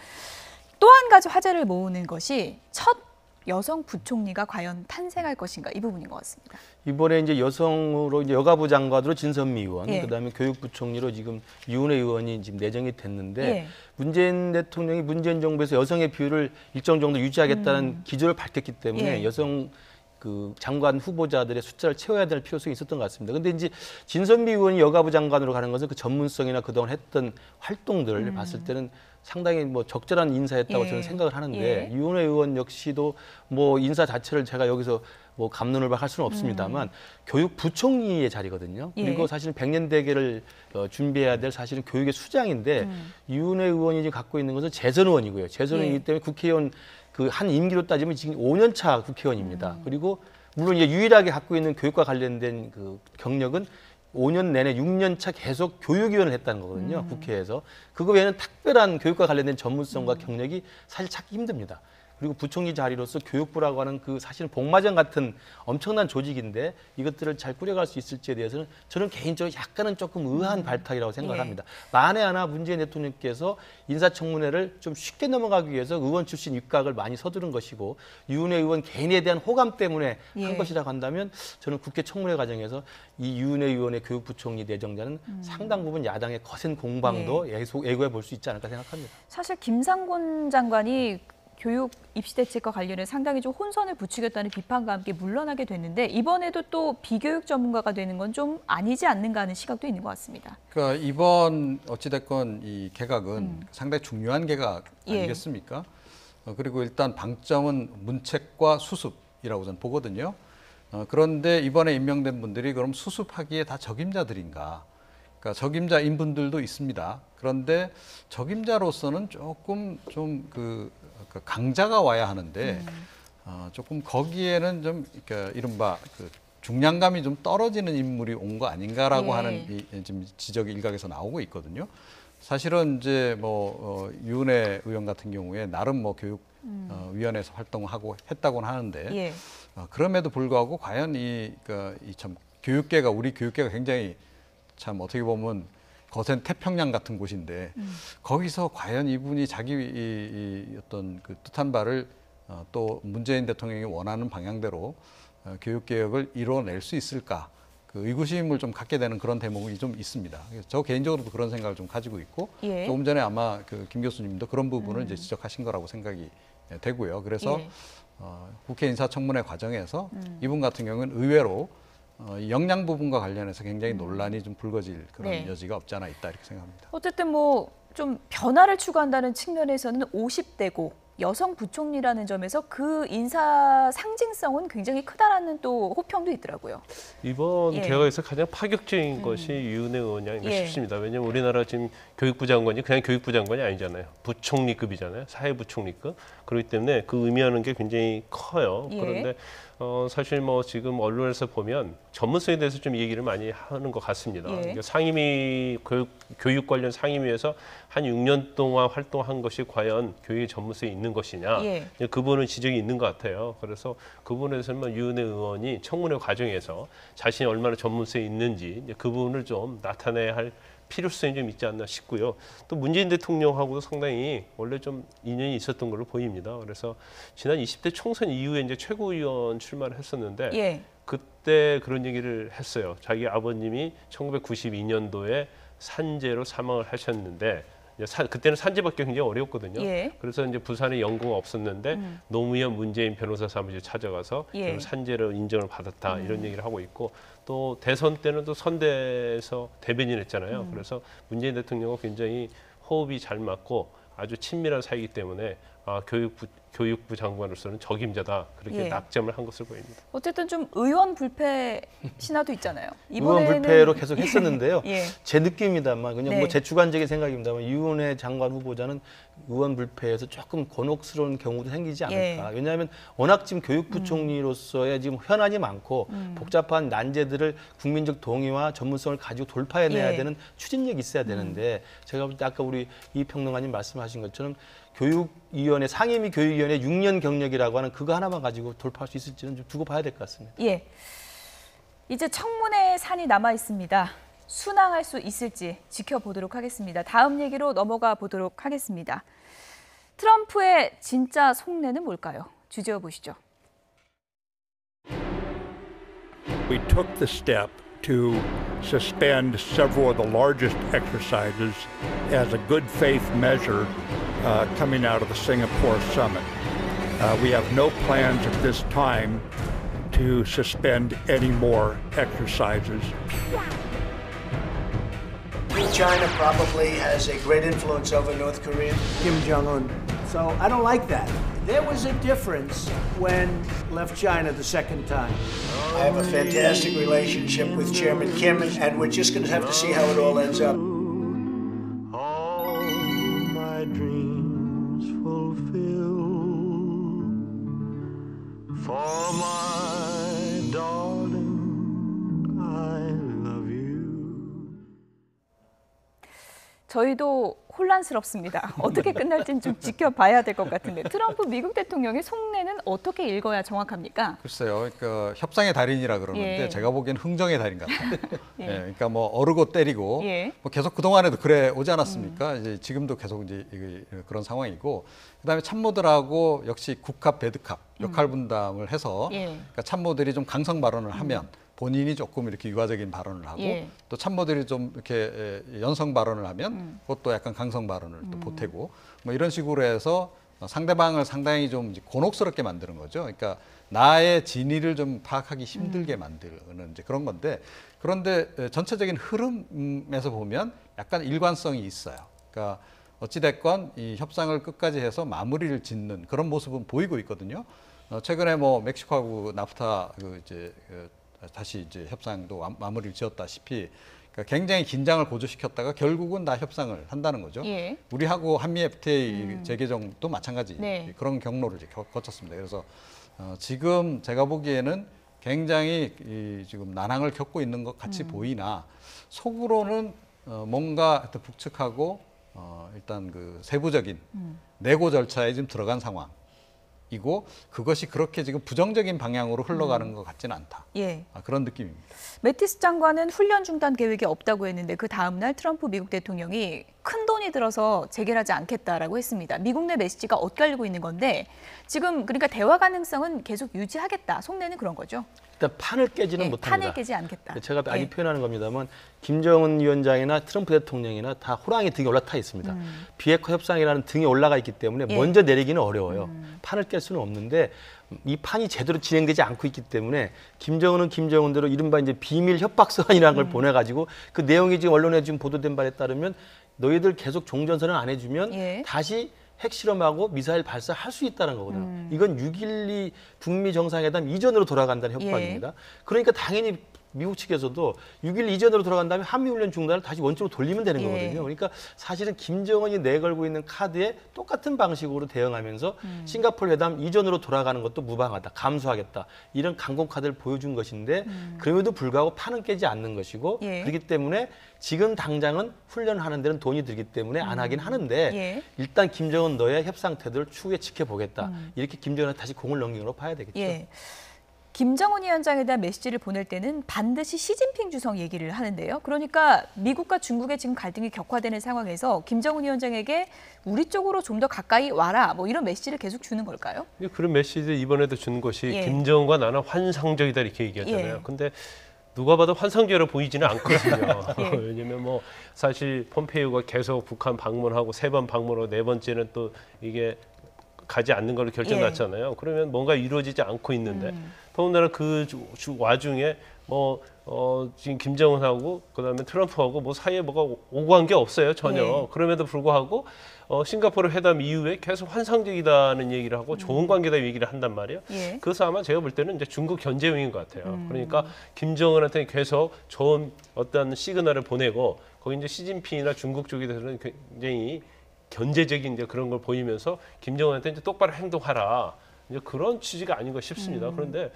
또 한 가지 화제를 모으는 것이 첫 여성 부총리가 과연 탄생할 것인가 이 부분인 것 같습니다. 이번에 이제 여성으로 이제 여가부 장관으로 진선미 의원, 예. 그다음에 교육부총리로 지금 유은혜 의원이 지금 내정이 됐는데 예. 문재인 대통령이 문재인 정부에서 여성의 비율을 일정 정도 유지하겠다는 기조를 밝혔기 때문에 예. 여성 그 장관 후보자들의 숫자를 채워야 될 필요성이 있었던 것 같습니다. 근데 이제 진선미 의원이 여가부 장관으로 가는 것은 그 전문성이나 그동안 했던 활동들을 봤을 때는 상당히 뭐 적절한 인사였다고 예. 저는 생각을 하는데 예. 유은혜 의원 역시도 뭐 인사 자체를 제가 여기서 뭐 갑론을 할 수는 없습니다만 교육부총리의 자리거든요. 예. 그리고 사실은 100년 대계를 준비해야 될 사실은 교육의 수장인데 유은혜 의원이 지금 갖고 있는 것은 재선 의원이고요. 재선 의원이기 예. 때문에 국회의원 그 한 임기로 따지면 지금 5년 차 국회의원입니다. 그리고 물론 이제 유일하게 갖고 있는 교육과 관련된 그 경력은 5년 내내 6년 차 계속 교육위원을 했다는 거거든요. 국회에서. 그거 외에는 특별한 교육과 관련된 전문성과 경력이 사실 찾기 힘듭니다. 그리고 부총리 자리로서 교육부라고 하는 그 사실은 복마전 같은 엄청난 조직인데 이것들을 잘 꾸려갈 수 있을지에 대해서는 저는 개인적으로 약간은 조금 의아한 발탁이라고 생각합니다. 만에 하나 문재인 대통령께서 인사청문회를 좀 쉽게 넘어가기 위해서 의원 출신 입각을 많이 서두른 것이고 유은혜 의원 개인에 대한 호감 때문에 한 것이라고 한다면 저는 국회 청문회 과정에서 이 유은혜 의원의 교육부총리 내정자는 상당 부분 야당의 거센 공방도 예고해 볼 수 있지 않을까 생각합니다. 사실 김상곤 장관이 교육 입시 대책과 관련해 상당히 좀 혼선을 부추겼다는 비판과 함께 물러나게 됐는데 이번에도 또 비교육 전문가가 되는 건 좀 아니지 않는가 하는 시각도 있는 것 같습니다. 그러니까 이번 어찌됐건 이 개각은 상당히 중요한 개각 아니겠습니까? 그리고 일단 방점은 문책과 수습이라고 저는 보거든요. 그런데 이번에 임명된 분들이 그럼 수습하기에 다 적임자들인가? 그러니까 적임자인 분들도 있습니다. 그런데 적임자로서는 조금 좀 그 강자가 와야 하는데 조금 거기에는 좀 그러니까 이른바 그 중량감이 좀 떨어지는 인물이 온 거 아닌가라고 하는 지금 지적이 일각에서 나오고 있거든요. 사실은 이제 뭐 유은혜 의원 같은 경우에 나름 뭐 교육 위원회에서 활동하고 했다고는 하는데 그럼에도 불구하고 과연 이 참 교육계가 우리 교육계가 굉장히 참 어떻게 보면 거센 태평양 같은 곳인데 거기서 과연 이분이 자기 이 어떤 그 뜻한 바를 또 문재인 대통령이 원하는 방향대로 교육개혁을 이뤄낼 수 있을까? 그 의구심을 좀 갖게 되는 그런 대목이 좀 있습니다. 저 개인적으로도 그런 생각을 좀 가지고 있고 조금 전에 아마 그 김 교수님도 그런 부분을 이제 지적하신 거라고 생각이 되고요. 그래서 국회 인사청문회 과정에서 이분 같은 경우는 의외로 역량 부분과 관련해서 굉장히 논란이 좀 불거질 그런 여지가 없지 않아 있다 이렇게 생각합니다. 어쨌든 뭐 좀 변화를 추구한다는 측면에서는 50대고 여성 부총리라는 점에서 그 인사 상징성은 굉장히 크다라는 또 호평도 있더라고요. 이번 개혁에서 가장 파격적인 것이 유은혜 의원이 아닌가 싶습니다. 왜냐하면 우리나라 지금 교육부 장관이 그냥 교육부 장관이 아니잖아요. 부총리급이잖아요. 사회부총리급. 그렇기 때문에 그 의미하는 게 굉장히 커요. 그런데 사실 뭐 지금 언론에서 보면 전문성에 대해서 좀 얘기를 많이 하는 것 같습니다. 그러니까 상임위 교육 관련 상임위에서 한 6년 동안 활동한 것이 과연 교육의 전문성이 있는 것이냐, 그 부분은 지적이 있는 것 같아요. 그래서 그 부분에서는 유은혜 의원이 청문회 과정에서 자신이 얼마나 전문성이 있는지 그 부분을 좀 나타내야 할 필요성이 좀 있지 않나 싶고요. 또 문재인 대통령하고도 상당히 원래 좀 인연이 있었던 걸로 보입니다. 그래서 지난 20대 총선 이후에 이제 최고위원 출마를 했었는데 그때 그런 얘기를 했어요. 자기 아버님이 1992년도에 산재로 사망을 하셨는데 그때는 산재받기 굉장히 어려웠거든요. 그래서 이제 부산에 연고가 없었는데 노무현 문재인 변호사 사무실 찾아가서 산재로 인정을 받았다 이런 얘기를 하고 있고 또 대선 때는 또 선대에서 대변인을 했잖아요. 그래서 문재인 대통령과 굉장히 호흡이 잘 맞고 아주 친밀한 사이이기 때문에 교육부 장관으로서는 적임자다 그렇게 낙점을 한 것으로 보입니다. 어쨌든 좀 의원 불패 신화도 있잖아요. 이번에는 의원 불패로 계속 했었는데요. 제 느낌입니다만 그냥 뭐 제 주관적인 생각입니다만 유은혜 장관 후보자는 의원 불패에서 조금 곤혹스러운 경우도 생기지 않을까. 왜냐하면 워낙 지금 교육부총리로서의 지금 현안이 많고 복잡한 난제들을 국민적 동의와 전문성을 가지고 돌파해내야 되는 추진력이 있어야 되는데 제가 볼 때 아까 우리 이 평론가님 말씀하신 것처럼 교육위원회 상임위 교육위원회 6년 경력이라고 하는 그거 하나만 가지고 돌파할 수 있을지는 좀 두고 봐야 될 것 같습니다. 이제 청문회의 산이 남아 있습니다. 순항할 수 있을지 지켜보도록 하겠습니다. 다음 얘기로 넘어가 보도록 하겠습니다. 트럼프의 진짜 속내는 뭘까요? 주제어 보시죠. We took the step to suspend several of the largest exercises as a good faith measure coming out of the Singapore summit. We have no plans at this time to suspend any more exercises. China probably has a great influence over North Korea, Kim Jong-un. So I don't like that. There was a difference when left China the second time. I have a fantastic relationship with Chairman Kim, and we're just going to have to see how it all ends up. All my dreams fulfilled for my darling, I love you. 저희도 혼란스럽습니다. 어떻게 끝날지는 좀 지켜봐야 될 것 같은데 트럼프 미국 대통령의 속내는 어떻게 읽어야 정확합니까? 글쎄요. 그러니까 협상의 달인이라 그러는데 제가 보기엔 흥정의 달인 같아요. 그러니까 뭐 어르고 때리고 뭐 계속 그동안에도 그래 오지 않았습니까? 이제 지금도 계속 이제 그런 상황이고 그다음에 참모들하고 역시 국합 배드캅 역할 분담을 해서 그러니까 참모들이 좀 강성 발언을 하면 본인이 조금 이렇게 유화적인 발언을 하고 또 참모들이 좀 이렇게 연성 발언을 하면 그것도 약간 강성 발언을 또 보태고 뭐 이런 식으로 해서 상대방을 상당히 좀 곤혹스럽게 만드는 거죠. 그러니까 나의 진위를 좀 파악하기 힘들게 만드는 이제 그런 건데 그런데 전체적인 흐름에서 보면 약간 일관성이 있어요. 그러니까 어찌됐건 이 협상을 끝까지 해서 마무리를 짓는 그런 모습은 보이고 있거든요. 최근에 뭐 멕시코하고 나프타 다시 이제 협상도 마무리를 지었다시피 그러니까 굉장히 긴장을 고조시켰다가 결국은 다 협상을 한다는 거죠. 우리하고 한미 FTA 재개정도 마찬가지 그런 경로를 이제 거쳤습니다. 그래서 지금 제가 보기에는 굉장히 지금 난항을 겪고 있는 것 같이 보이나 속으로는 뭔가 북측하고 일단 그 세부적인 내고 절차에 지금 들어간 상황. 이고 그것이 그렇게 지금 부정적인 방향으로 흘러가는 것 같지는 않다. 그런 느낌입니다. 매티스 장관은 훈련 중단 계획이 없다고 했는데 그 다음 날 트럼프 미국 대통령이 큰 돈이 들어서 재개하지 않겠다라고 했습니다. 미국 내 메시지가 엇갈리고 있는 건데 지금 그러니까 대화 가능성은 계속 유지하겠다. 속내는 그런 거죠. 일단 판을 깨지는 못합니다. 판을 깨지 않겠다. 제가 많이 표현하는 겁니다만 김정은 위원장이나 트럼프 대통령이나 다 호랑이 등에 올라타 있습니다. 비핵화 협상이라는 등에 올라가 있기 때문에 먼저 내리기는 어려워요. 판을 깰 수는 없는데 이 판이 제대로 진행되지 않고 있기 때문에 김정은은 김정은대로 이른바 이제 비밀 협박서안이라는 걸 보내가지고 그 내용이 지금 언론에 지금 보도된 바에 따르면 너희들 계속 종전선언 안 해주면 다시 핵실험하고 미사일 발사할 수 있다는 거거든요. 이건 6.12 북미 정상회담 이전으로 돌아간다는 협박입니다. 그러니까 당연히 미국 측에서도 6일 이전으로 돌아간 다음에 한미훈련 중단을 다시 원점으로 돌리면 되는 거거든요. 그러니까 사실은 김정은이 내걸고 있는 카드에 똑같은 방식으로 대응하면서 싱가포르 회담 이전으로 돌아가는 것도 무방하다, 감수하겠다 이런 강공 카드를 보여준 것인데 그럼에도 불구하고 판은 깨지 않는 것이고 그렇기 때문에 지금 당장은 훈련하는 데는 돈이 들기 때문에 안 하긴 하는데 일단 김정은 너의 협상 태도를 추후에 지켜보겠다. 이렇게 김정은한테 다시 공을 넘긴 걸로 봐야 되겠죠. 김정은 위원장에 대한 메시지를 보낼 때는 반드시 시진핑 주석 얘기를 하는데요. 그러니까 미국과 중국의 지금 갈등이 격화되는 상황에서 김정은 위원장에게 우리 쪽으로 좀 더 가까이 와라 뭐 이런 메시지를 계속 주는 걸까요? 그런 메시지를 이번에도 주는 것이 김정은과 나는 환상적이다 이렇게 얘기하잖아요. 근데 누가 봐도 환상적으로 보이지는 않거든요. 왜냐면 뭐 사실 폼페이오가 계속 북한 방문하고 3번 방문하고 4번째는 또 이게 가지 않는 걸로 결정났잖아요. 그러면 뭔가 이루어지지 않고 있는데 더군다나 그 와중에 지금 김정은하고 그다음에 트럼프하고 뭐 사이에 뭐가 오고 간 게 없어요 전혀. 그럼에도 불구하고 싱가포르 회담 이후에 계속 환상적이다는 얘기를 하고 좋은 관계다 얘기를 한단 말이에요. 그래서 아마 제가 볼 때는 이제 중국 견제용인 것 같아요. 그러니까 김정은한테 계속 좋은 어떤 시그널을 보내고 거기 이제 시진핑이나 중국 쪽에 대해서는 굉장히 견제적인 이제 그런 걸 보이면서 김정은한테 이제 똑바로 행동하라. 이제 그런 취지가 아닌가 싶습니다. 그런데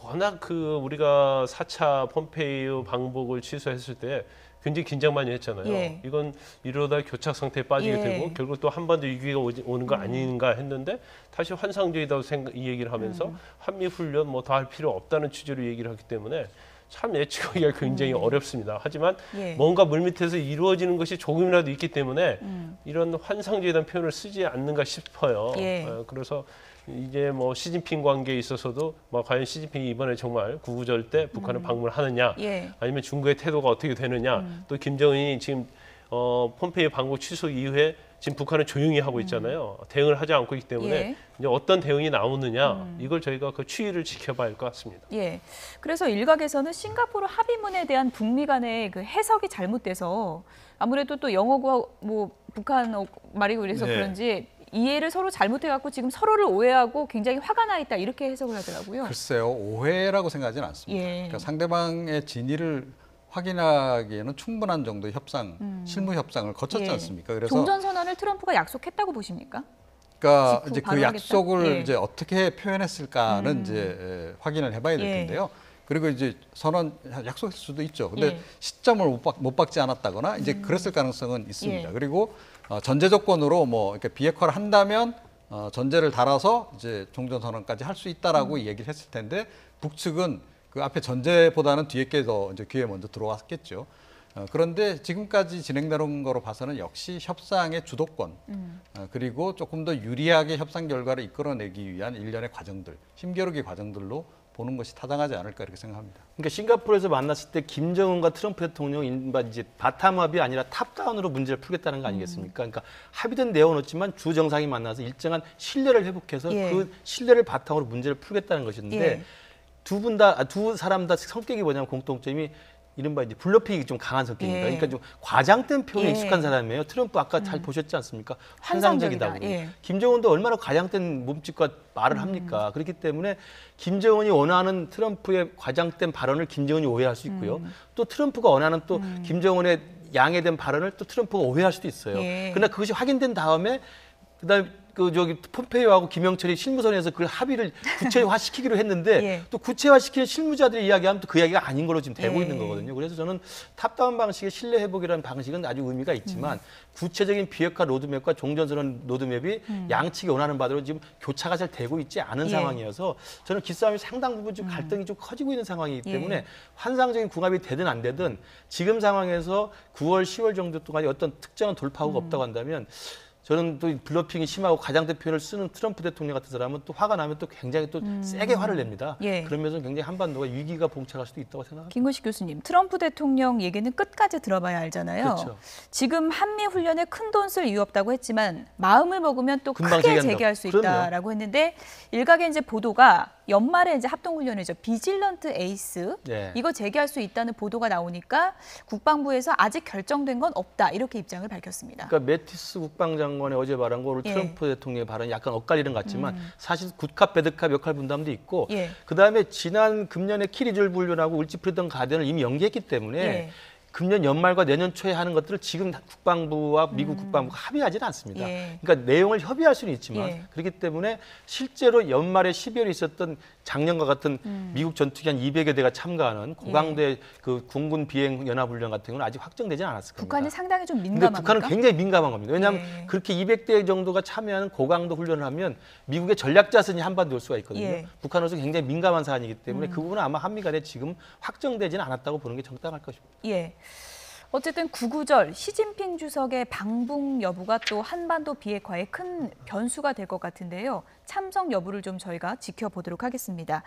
워낙 우리가 4차 폼페이오 방북을 취소했을 때 굉장히 긴장 많이 했잖아요. 이건 이러다 교착 상태에 빠지게 되고 결국 또 한 번 더 위기가 오는 거 아닌가 했는데 다시 환상적이다고 이 얘기를 하면서 한미 훈련 뭐 더 할 필요 없다는 취지로 얘기를 하기 때문에 참 예측하기가 굉장히 어렵습니다. 하지만 뭔가 물밑에서 이루어지는 것이 조금이라도 있기 때문에 이런 환상적이라는 표현을 쓰지 않는가 싶어요. 그래서 이제 뭐 시진핑 관계에 있어서도 뭐 과연 시진핑이 이번에 정말 구구절대 북한을 방문하느냐 아니면 중국의 태도가 어떻게 되느냐 또 김정은이 지금 폼페이오 방북 취소 이후에 지금 북한은 조용히 하고 있잖아요. 대응을 하지 않고 있기 때문에 이제 어떤 대응이 나오느냐 이걸 저희가 그 추이를 지켜봐야 할 것 같습니다. 그래서 일각에서는 싱가포르 합의문에 대한 북미 간의 그 해석이 잘못돼서 아무래도 또 영어고 뭐 북한 말이고 그래서 그런지 이해를 서로 잘못해갖고 지금 서로를 오해하고 굉장히 화가 나 있다 이렇게 해석을 하더라고요. 글쎄요. 오해라고 생각하지는 않습니다. 그러니까 상대방의 진위를 확인하기에는 충분한 정도의 협상, 실무 협상을 거쳤지 않습니까? 그래서 종전선언을 트럼프가 약속했다고 보십니까? 그러니까 이제 그 약속을 이제 어떻게 표현했을까는 이제 확인을 해봐야 될 텐데요. 그리고 이제 선언 약속했을 수도 있죠. 근데 시점을 못 박지 않았다거나 이제 그랬을 가능성은 있습니다. 그리고 전제 조건으로 뭐 이렇게 비핵화를 한다면 전제를 달아서 이제 종전선언까지 할 수 있다라고 얘기를 했을 텐데 북측은 그 앞에 전제보다는 뒤에 게 더 이제 귀에 먼저 들어왔겠죠. 그런데 지금까지 진행되는 거로 봐서는 역시 협상의 주도권 그리고 조금 더 유리하게 협상 결과를 이끌어내기 위한 일련의 과정들, 힘겨루기 과정들로 보는 것이 타당하지 않을까 이렇게 생각합니다. 그러니까 싱가포르에서 만났을 때 김정은과 트럼프 대통령 이제 바텀 합이 아니라 탑다운으로 문제를 풀겠다는 거 아니겠습니까? 그러니까 합의된 내용은 없지만 주 정상이 만나서 일정한 신뢰를 회복해서 그 신뢰를 바탕으로 문제를 풀겠다는 것인데 두 사람 다 성격이 뭐냐면 공통점이 이른바 이제 블러핑이 좀 강한 성격입니다. 그러니까 좀 과장된 표현에 익숙한 사람이에요. 트럼프 아까 잘 보셨지 않습니까? 환상적이다고. 김정은도 얼마나 과장된 몸짓과 말을 합니까? 그렇기 때문에 김정은이 원하는 트럼프의 과장된 발언을 김정은이 오해할 수 있고요. 또 트럼프가 원하는 또 김정은의 양해된 발언을 또 트럼프가 오해할 수도 있어요. 그러나 그것이 확인된 다음에 그다음에 폼페이오하고 김영철이 실무선에서 그 합의를 구체화시키기로 했는데 또 구체화시키는 실무자들이 이야기하면 또 그 이야기가 아닌 걸로 지금 되고 있는 거거든요. 그래서 저는 탑다운 방식의 신뢰 회복이라는 방식은 아주 의미가 있지만 구체적인 비핵화 로드맵과 종전선언 로드맵이 양측이 원하는 바대로 지금 교차가 잘 되고 있지 않은 상황이어서 저는 기싸움이 상당 부분 좀 갈등이 좀 커지고 있는 상황이기 때문에 환상적인 궁합이 되든 안 되든 지금 상황에서 9월, 10월 정도 동안에 어떤 특정한 돌파구가 없다고 한다면 저는 또 블러핑이 심하고 과장된 표현을 쓰는 트럼프 대통령 같은 사람은 또 화가 나면 또 굉장히 또 세게 화를 냅니다. 그러면서 굉장히 한반도가 위기가 봉착할 수도 있다고 생각합니다. 김근식 교수님, 트럼프 대통령 얘기는 끝까지 들어봐야 알잖아요. 그렇죠. 지금 한미 훈련에 큰 돈 쓸 이유 없다고 했지만 마음을 먹으면 또 크게 재개할 수 있다라고 했는데 일각의 이제 보도가 연말에 이제 합동훈련이죠. 비질런트 에이스 네. 이거 재개할 수 있다는 보도가 나오니까 국방부에서 아직 결정된 건 없다 이렇게 입장을 밝혔습니다. 그러니까 매티스 국방장관이 어제 말한 거 오늘 예. 트럼프 대통령의 발언이 약간 엇갈리는 것 같지만 사실 굿캅 배드캅 역할 분담도 있고 예. 그다음에 지난 금년에 키리졸 훈련하고 울지 프리덤 가든을 이미 연기했기 때문에 예. 금년 연말과 내년 초에 하는 것들을 지금 국방부와 미국 국방부가 합의하지는 않습니다. 예. 그러니까 내용을 협의할 수는 있지만 예. 그렇기 때문에 실제로 연말에 12월에 있었던 작년과 같은 미국 전투기 한 200여 대가 참가하는 고강도의 그 공군 비행 연합 훈련 같은 경우는 아직 확정되지 않았을 겁니다. 북한이 상당히 좀 근데 민감합니까? 북한은 굉장히 민감한 겁니다. 왜냐하면 예. 그렇게 200대 정도가 참여하는 고강도 훈련을 하면 미국의 전략 자산이 한반도에 올 수가 있거든요. 예. 북한으로서 굉장히 민감한 사안이기 때문에 그 부분은 아마 한미 간에 지금 확정되지는 않았다고 보는 게 정당할 것입니다. 예. 어쨌든 구구절 시진핑 주석의 방북 여부가 또 한반도 비핵화에 큰 변수가 될 것 같은데요. 참석 여부를 좀 저희가 지켜보도록 하겠습니다.